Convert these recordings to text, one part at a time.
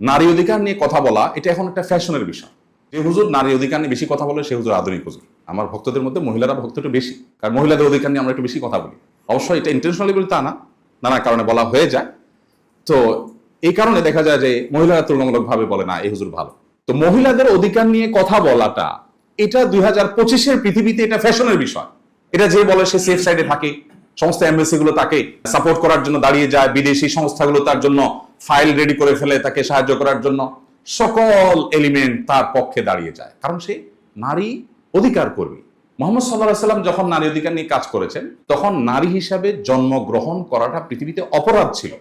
নারী অধিকার নিয়ে কথা বলা এটা এখন একটা ফ্যাশনের বিষয়। যে হুজুর নারী অধিকার নিয়ে বেশি কথা বলে সে হুজুর আধুনিক হুজুর। আমার ভক্তদের মধ্যে মহিলারা ভক্ত একটু বেশি, কারণ মহিলাদের অধিকার নিয়ে আমরা একটু বেশি কথা বলি। অবশ্যই এটা ইন্টেনশনালি বলি তা না, নানা কারণে বলা হয়ে যায়। তো এই কারণে দেখা যায় যে মহিলারা তুলনামূলকভাবে বলে না এই হুজুর ভালো। তো মহিলাদের অধিকার নিয়ে কথা বলাটা এটা 2025-এর পৃথিবীতে এটা ফ্যাশনের বিষয়। এটা যে বলে সে সেফ সাইডে থাকে, সমস্ত এমবেসি গুলো তাকে সাপোর্ট করার জন্য দাঁড়িয়ে যায়, বিদেশি সংস্থাগুলো তার জন্য ফাইল রেডি করে ফেলে তাকে সাহায্য করার জন্য, সকল এলিমেন্ট তার পক্ষে দাঁড়িয়ে যায়, কারণ সে নারী অধিকার কর্মী। মুহাম্মদ সাল্লাল্লাহু আলাইহি ওয়াসাল্লাম যখন নারী অধিকার নিয়ে কাজ করেছেন তখন নারী হিসাবে জন্মগ্রহণ করাটা পৃথিবীতে অপরাধ ছিল।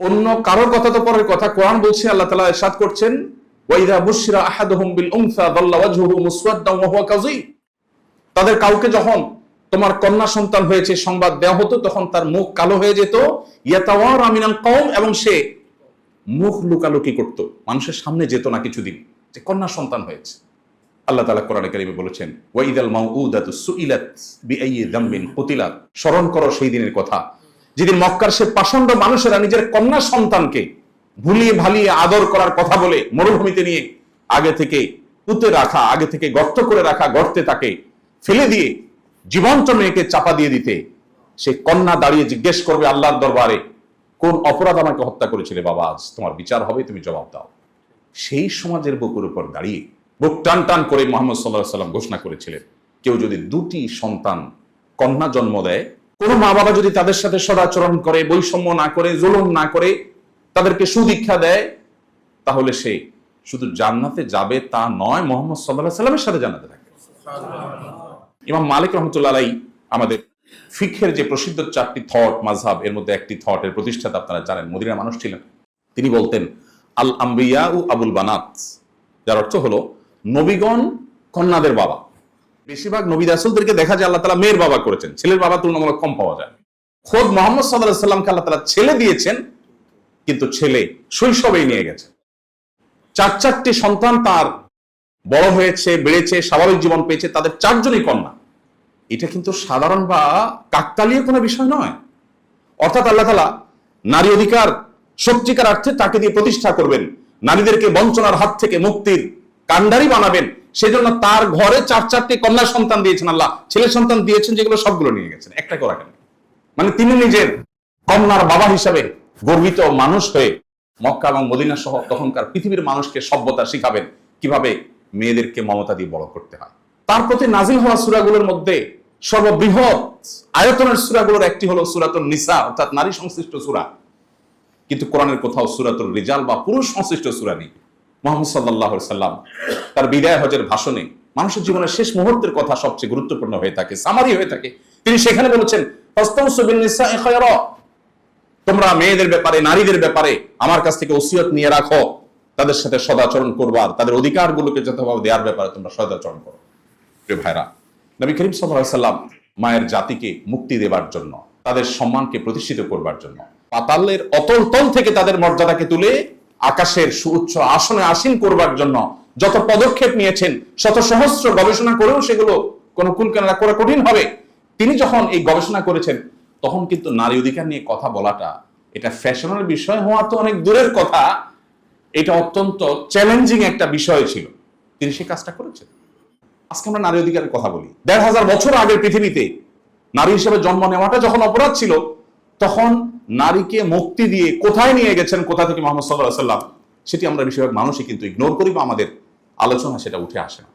অন্য কারোর কথা তো পরের কথা, কোরআন বলছে, আল্লাহ তাআলা ইরশাদ করছেন, ওয়াইদা বুশিরা আহাদুহুম বিল উনসা যাল্লা ওয়াজহুহু মুসওয়াদ্দান ওয়া হুয়া কাযীম। তাদের কাউকে যখন তোমার কন্যা সন্তান হয়েছে সংবাদ দেওয়া হতো তখন তার মুখ কালো হয়ে যেত, ইয়াতাওয়ারা মিনাল কওম, এবং সে মুখ লুকালুকি করত, মানুষের সামনে যেত না কিছুদিন যে কন্যা সন্তান হয়েছে। আল্লাহ তাআলা কোরআনে কারীমে বলেছেন, ওয়াইদাল মাউউদাতু সুইলাত বিআইয়ি যামবিন কুতিলাত। স্মরণ করো সেই দিনের কথা যেদিন মক্কার সে পাষণ্ড মানুষেরা নিজের কন্যা সন্তানকে ভুলিয়ে ভালিয়ে আদর করার কথা বলে মরুভূমিতে নিয়ে আগে থেকে পুঁতে রাখা, আগে থেকে গর্ত করে রাখা গর্তে তাকে ফেলে দিয়ে জীবন্ত মেয়েকে চাপা দিয়ে দিতে সে কন্যা দাঁড়িয়ে জিজ্ঞেস করবে আল্লাহর দরবারে, কোন অপরাধ আমাকে হত্যা করেছিলে বাবা, আজ তোমার বিচার হবে, তুমি জবাব দাও। সেই সমাজের বুকের উপর দাঁড়িয়ে বুক টান টান করে মুহাম্মদ সাল্লাল্লাহু আলাইহি ওয়াসাল্লাম ঘোষণা করেছিলেন, কেউ যদি দুটি সন্তান কন্যা জন্ম দেয়, কোন মা বাবা যদি তাদের সাথে সদাচরণ করে, বৈষম্য না করে, জুলুম না করে, তাদেরকে সুদীক্ষা দেয়, তাহলে সে শুধু জান্নাতে যাবে তা নয়, মুহাম্মদ সাল্লাল্লাহু আলাইহি ওয়াসাল্লামের সাথে জান্নাতে থাকবে। ইমাম মালিক রাহমাতুল্লাহ আলাইহি আমাদের ফিকহের যে প্রসিদ্ধ 4টি থট মাযহাব, এর মধ্যে একটি থটের প্রতিষ্ঠাতা আপনারা জানেন, মদিনার মানুষ ছিলেন। তিনি বলতেন, আল আম্বিয়া ও আবুল বানাত, যার অর্থ হলো নবীগণ কন্যাদের বাবা। বেশিরভাগ নবী রাসূলদেরকে দেখা যায় আল্লাহ তাআলা মেয়ের বাবা করেছেন, ছেলের বাবা তুলনামূলক কম পাওয়া যায়। খোদ মুহাম্মদ সাল্লাল্লাহু আলাইহি ওয়াসাল্লামকে আল্লাহ তাআলা ছেলে দিয়েছেন, কিন্তু ছেলে শৈশবেই নিয়ে গেছেন। 4টি সন্তান তার বড় হয়েছে, বেড়েছে, স্বাভাবিক জীবন পেয়েছে, তাদের 4 জনই কন্যা। এটা কিন্তু সাধারণ বা কাকতালীয় কোনো বিষয় নয়। অর্থাৎ আল্লাহ তাআলা নারী অধিকার সত্যিকার অর্থে তাকে দিয়ে প্রতিষ্ঠা করবেন, নারীদেরকে বঞ্চনার হাত থেকে মুক্তির কাণ্ডারি বানাবেন, সেজন্য তার ঘরে 4টি কন্যা সন্তান দিয়েছেন আল্লাহ। ছেলে সন্তান দিয়েছেন যেগুলো সবগুলো নিয়ে গেছেন, একটা করে রাখেন। মানে তিনি নিজের কন্যার বাবা হিসাবে গর্বিত মানুষ হয়ে মক্কা এবং মদিনা সহ তখনকার পৃথিবীর মানুষকে সভ্যতা শিখাবেন, কিভাবে মেয়েদেরকে মমতা দিয়ে বড় করতে হয়। তার প্রতি নাজিল হওয়া সূরাগুলোর মধ্যে সর্ববৃহৎ আয়তনের সূরাগুলোর একটি হলো সূরাতুন নিসা, অর্থাৎ নারী সংশ্লিষ্ট সূরা। কিন্তু কোরআনের কোথাও সূরাতুর রিজাল বা পুরুষ সংশ্লিষ্ট সূরা নেই। মুহাম্মদ সাল্লাল্লাহু আলাইহি ওয়াসাল্লাম তার বিদায় হজের ভাষণে মানুষের জীবনের শেষ মুহূর্তের কথা সবচেয়ে গুরুত্বপূর্ণ হয়ে থাকে, সামারি হয়ে থাকে। তিনি সেখানে বলেছেন, ফাস্তাউসু বিন নিসাই খায়রা, তোমরা মেয়েদের ব্যাপারে, নারীদের ব্যাপারে আমার কাছ থেকে ওসিয়ত নিয়ে রাখো, তাদের সাথে সদাচরণ করবার, তাদের অধিকারগুলোকে যথাভাবে দেওয়ার ব্যাপারে তোমরা সদাচরণ করো। প্রিয় ভাইরা, নবী করিম সাল্লাল্লাহু আলাইহি ওয়াসাল্লাম মায়ের জাতিকে মুক্তি দেবার জন্য, তাদের সম্মানকে প্রতিষ্ঠিত করবার জন্য, পাতালের অতল তল থেকে তাদের মর্যাদাকে তুলে আকাশের সুউচ্চ আসনে আসীন করবার জন্য যত পদক্ষেপ নিয়েছেন, শত সহস্র গবেষণা করেও সেগুলো কোনো কুলকানা করা কঠিন হবে। তিনি যখন এই গবেষণা করেছেন তখন কিন্তু নারী অধিকার নিয়ে কথা বলাটা এটা ফ্যাশনের বিষয় হওয়া তো অনেক দূরের কথা, এটা অত্যন্ত চ্যালেঞ্জিং একটা বিষয় ছিল। তিনি সেই কাজটা করেছেন। আজকে আমরা নারী অধিকারের কথা বলি, 1500 বছর আগের পৃথিবীতে নারী হিসেবে জন্ম নেওয়াটা যখন অপরাধ ছিল, তখন নারীকে মুক্তি দিয়ে কোথায় নিয়ে গেছেন, কোথা থেকে মুহাম্মদ সাল্লাল্লাহু আলাইহি ওয়াসাল্লাম, সেটি আমরা বেশিরভাগ মানুষই কিন্তু ইগনোর করি বা আমাদের আলোচনা সেটা উঠে আসে না।